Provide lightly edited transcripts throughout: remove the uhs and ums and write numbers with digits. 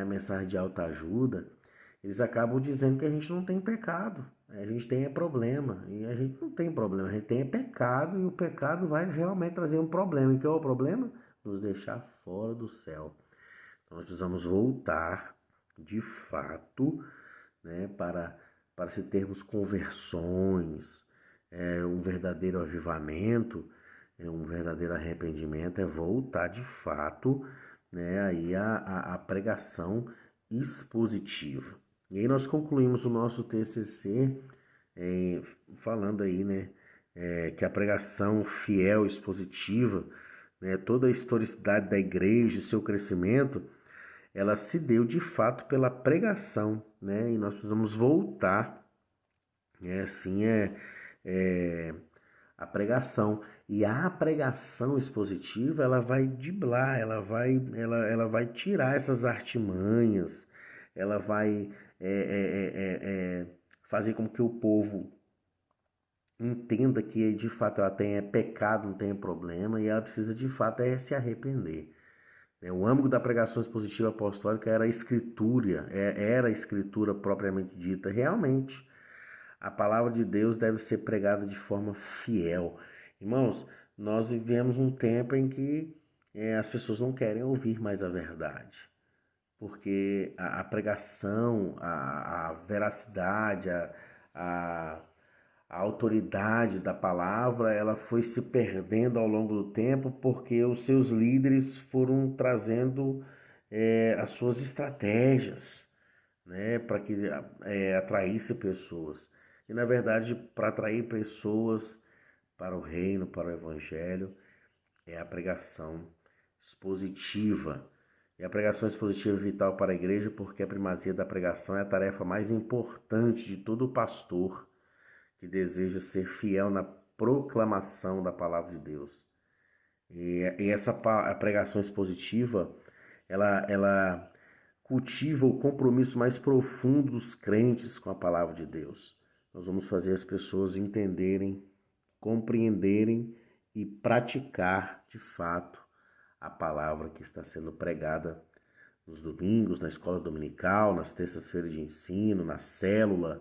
a mensagem de autoajuda, eles acabam dizendo que a gente não tem pecado, a gente tem problema, e a gente não tem problema, a gente tem pecado, e o pecado vai realmente trazer um problema. E que é o problema? Nos deixar fora do céu. Então, nós precisamos voltar, de fato, né, para se termos conversões, um verdadeiro avivamento, um verdadeiro arrependimento, é voltar de fato, né, aí a pregação expositiva. E aí nós concluímos o nosso TCC falando aí, né, que a pregação fiel, expositiva, né, toda a historicidade da igreja, seu crescimento, ela se deu de fato pela pregação, né, e nós precisamos voltar, assim é a pregação. E a pregação expositiva, ela vai driblar, ela vai tirar essas artimanhas, ela vai fazer com que o povo entenda que de fato ela tem pecado, não tem problema, e ela precisa de fato se arrepender. O âmbito da pregação expositiva apostólica era a escritura, era a escritura propriamente dita. Realmente, a palavra de Deus deve ser pregada de forma fiel. Irmãos, nós vivemos um tempo em que as pessoas não querem ouvir mais a verdade, porque a pregação, a veracidade, a, a autoridade da palavra, ela foi se perdendo ao longo do tempo, porque os seus líderes foram trazendo as suas estratégias, né, para que atraísse pessoas. E na verdade, para atrair pessoas para o reino, para o evangelho, é a pregação expositiva. E a pregação expositiva é vital para a igreja, porque a primazia da pregação é a tarefa mais importante de todo pastor que deseja ser fiel na proclamação da palavra de Deus. E essa a pregação expositiva, ela cultiva o compromisso mais profundo dos crentes com a palavra de Deus. Nós vamos fazer as pessoas entenderem, compreenderem e praticar de fato a palavra que está sendo pregada nos domingos, na escola dominical, nas terças-feiras de ensino, na célula,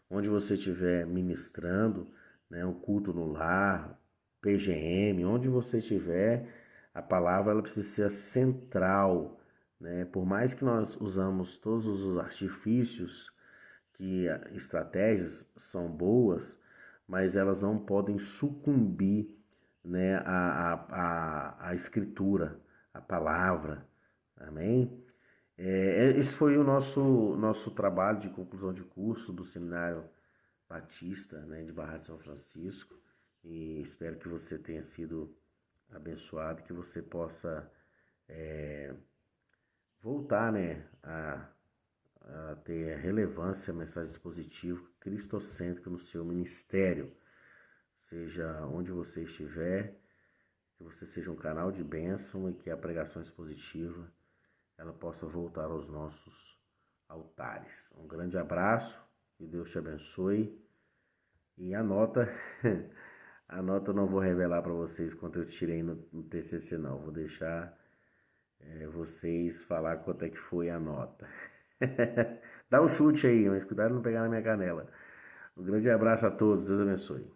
onde você estiver ministrando, né, um culto no lar, PGM, onde você estiver, a palavra ela precisa ser central, né? Por mais que nós usamos todos os artifícios, que estratégias são boas, mas elas não podem sucumbir, né, à escritura, à palavra. Amém? Esse foi o nosso trabalho de conclusão de curso do Seminário Batista, né, de Barra de São Francisco, e espero que você tenha sido abençoado, que você possa voltar, né, a ter relevância, mensagem expositiva, cristocêntrica no seu ministério, seja onde você estiver, que você seja um canal de bênção e que a pregação expositiva ela possa voltar aos nossos altares. Um grande abraço, que Deus te abençoe. E a nota, a nota eu não vou revelar para vocês quanto eu tirei no TCC não, vou deixar vocês falar quanto é que foi a nota. Dá um chute aí, mas cuidado de não pegar na minha canela. Um grande abraço a todos, Deus abençoe.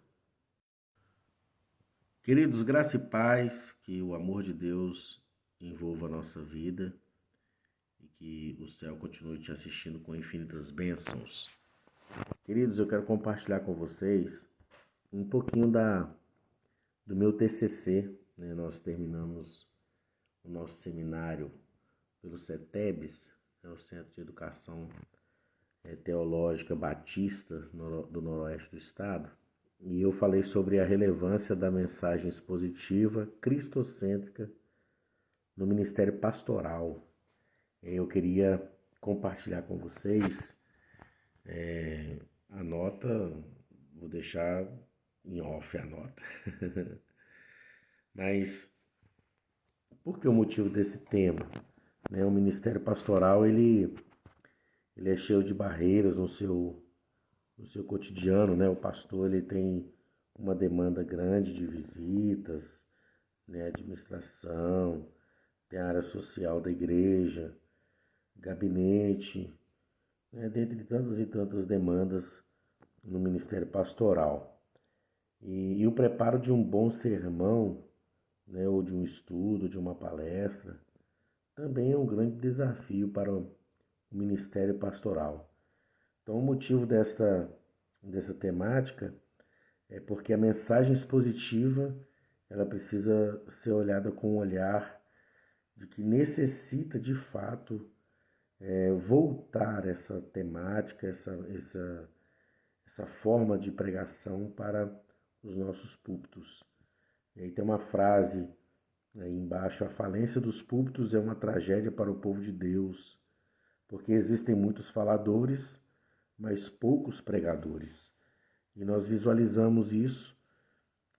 Queridos, graça e paz, que o amor de Deus envolva a nossa vida e que o céu continue te assistindo com infinitas bênçãos. Queridos, eu quero compartilhar com vocês um pouquinho do meu TCC. Né? Nós terminamos o nosso seminário pelo CETEBS, o Centro de Educação Teológica Batista do Noroeste do Estado, e eu falei sobre a relevância da mensagem expositiva cristocêntrica no ministério pastoral. Eu queria compartilhar com vocês a nota, vou deixar em off a nota. Mas por que o motivo desse tema? O ministério pastoral ele é cheio de barreiras no seu cotidiano, né? O pastor ele tem uma demanda grande de visitas, né? Administração, tem a área social da igreja, gabinete, né, dentre tantas e tantas demandas no ministério pastoral. E o preparo de um bom sermão, né, ou de um estudo, de uma palestra, também é um grande desafio para o ministério pastoral. Então, o motivo dessa temática é porque a mensagem expositiva ela precisa ser olhada com um olhar de que necessita de fato voltar essa temática, essa forma de pregação para os nossos púlpitos. E aí tem uma frase aí embaixo: a falência dos púlpitos é uma tragédia para o povo de Deus, porque existem muitos faladores, mas poucos pregadores. E nós visualizamos isso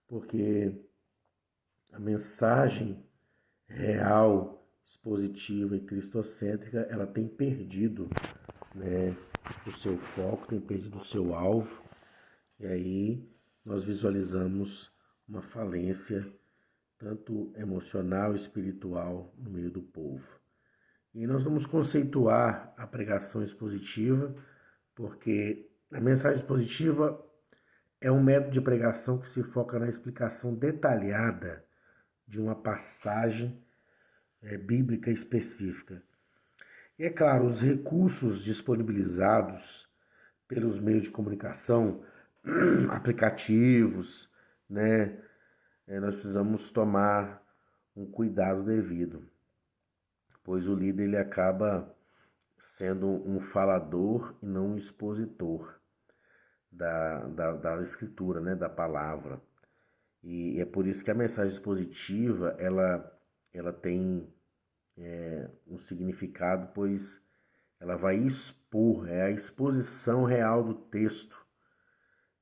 porque a mensagem real, expositiva e cristocêntrica, ela tem perdido, né, o seu foco, tem perdido o seu alvo, e aí nós visualizamos uma falência tanto emocional e espiritual no meio do povo. E nós vamos conceituar a pregação expositiva, porque a mensagem expositiva é um método de pregação que se foca na explicação detalhada de uma passagem bíblica específica. E é claro, os recursos disponibilizados pelos meios de comunicação, aplicativos, né, nós precisamos tomar um cuidado devido, pois o líder ele acaba sendo um falador e não um expositor da escritura, né, da palavra. E é por isso que a mensagem expositiva ela tem um significado, pois ela vai expor, é a exposição real do texto.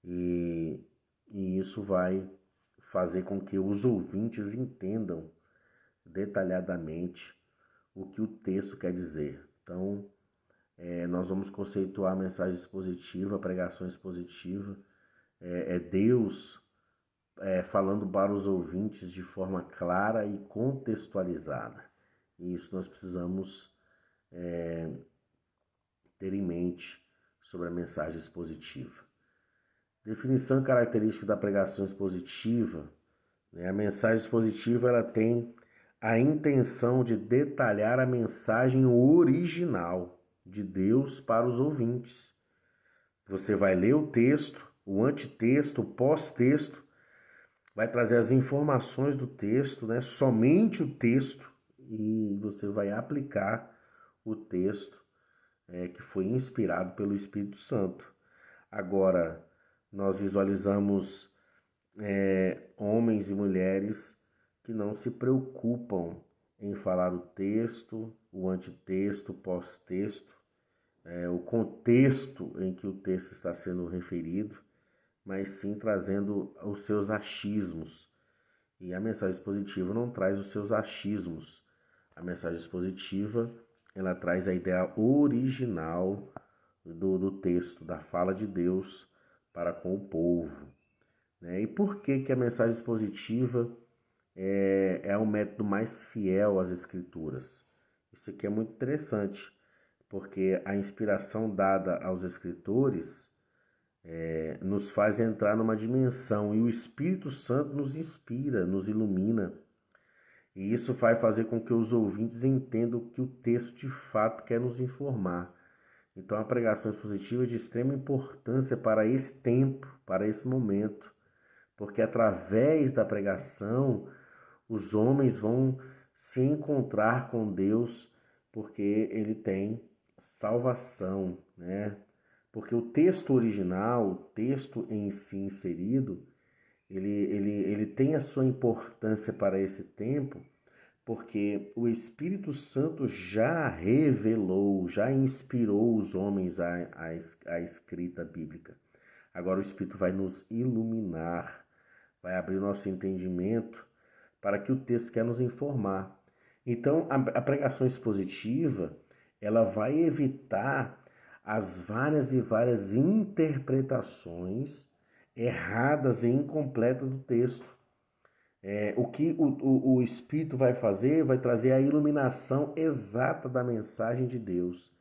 E isso vai fazer com que os ouvintes entendam detalhadamente o que o texto quer dizer. Então, nós vamos conceituar a mensagem expositiva, a pregação expositiva. É Deus falando para os ouvintes de forma clara e contextualizada. E isso nós precisamos ter em mente sobre a mensagem expositiva. Definição e característica da pregação expositiva. Né? A mensagem expositiva ela tem a intenção de detalhar a mensagem original de Deus para os ouvintes. Você vai ler o texto, o antitexto, o pós-texto, vai trazer as informações do texto, né? Somente o texto, e você vai aplicar o texto que foi inspirado pelo Espírito Santo. Agora, nós visualizamos homens e mulheres que não se preocupam em falar o texto, o antitexto, o pós-texto, o contexto em que o texto está sendo referido, mas sim trazendo os seus achismos. E a mensagem expositiva não traz os seus achismos. A mensagem expositiva, ela traz a ideia original do texto, da fala de Deus para com o povo. Né? E por que a mensagem expositiva é o método mais fiel às escrituras? Isso aqui é muito interessante, porque a inspiração dada aos escritores nos faz entrar numa dimensão, e o Espírito Santo nos inspira, nos ilumina. E isso vai fazer com que os ouvintes entendam o que o texto de fato quer nos informar. Então a pregação expositiva é de extrema importância para esse tempo, para esse momento, porque através da pregação os homens vão se encontrar com Deus, porque ele tem salvação, né? Porque o texto original, o texto em si inserido, ele tem a sua importância para esse tempo, porque o Espírito Santo já revelou, já inspirou os homens à escrita bíblica. Agora o Espírito vai nos iluminar, vai abrir o nosso entendimento para que o texto quer nos informar. Então, a pregação expositiva, ela vai evitar as várias e várias interpretações erradas e incompletas do texto. O que o Espírito vai fazer, vai trazer a iluminação exata da mensagem de Deus.